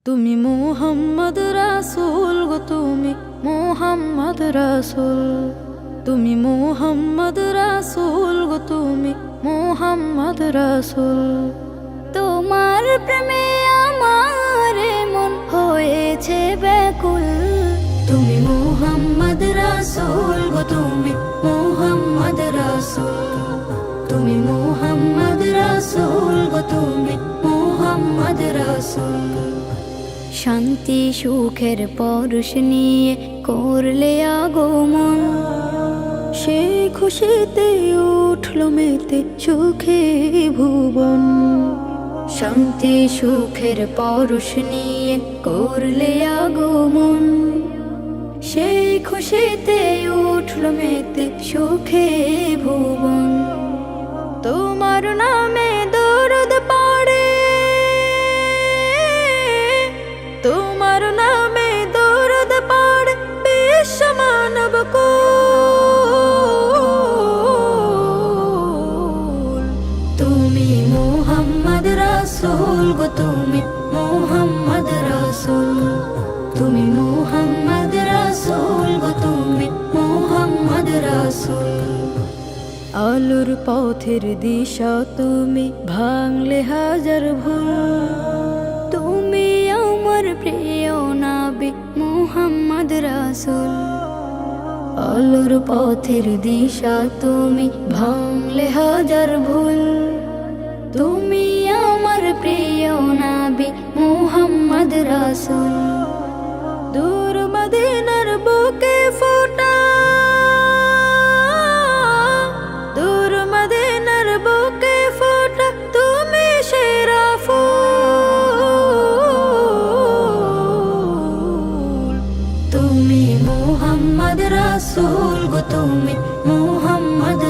তুমি মুহাম্মদ রাসূল গো, তুমি মুহাম্মদ রাসূল, তুমি মুহাম্মদ রাসূল গো, তুমি মুহাম্মদ রাসূল। তোমার প্রেমে আমার মন হয়েছে ব্যাকুল। তুমি মুহাম্মদ রাসূল গো, তুমি মুহাম্মদ রাসূল, তুমি মুহাম্মদ রাসূল গো, তুমি মুহাম্মদ রাসূল। শান্তি সুখের পরশ নিয়ে করলে আগমন, সেই খুশিতে উঠল মেতে সুখে ভুবন। শান্তি সুখের পরশ নিয়ে করলে আগমন, সেই খুশিতে উঠল মেতে সুখে ভুবন। তোমার নামে দরুদ পড়ে, তোমার নামে দরুদ পড়ে বিশ্ব মানব কুল। তুমি মুহাম্মদ রাসূল গো, তুমি মুহাম্মদ রাসূল, তুমি মুহাম্মদ রাসূল গো, তুমি মুহাম্মদ রাসূল। আলোর পথের দিশা তুমি, ভাঙলে হাজার ভুল। তুমি আমার প্রিয় নবী মুহাম্মদ রাসূল। আলোর পথের দিশা তুমি, ভাঙলে হাজার ভুল। তুমি আমার প্রিয় নবী মুহাম্মদ রাসূল। দূর মদিনার বুকে ফোটা, দূর মদিনার বুকে ফোটা তুমি সেরা ফুল। তুমি মুহাম্মদ রাসূল গো, তুমি মুহাম্মদ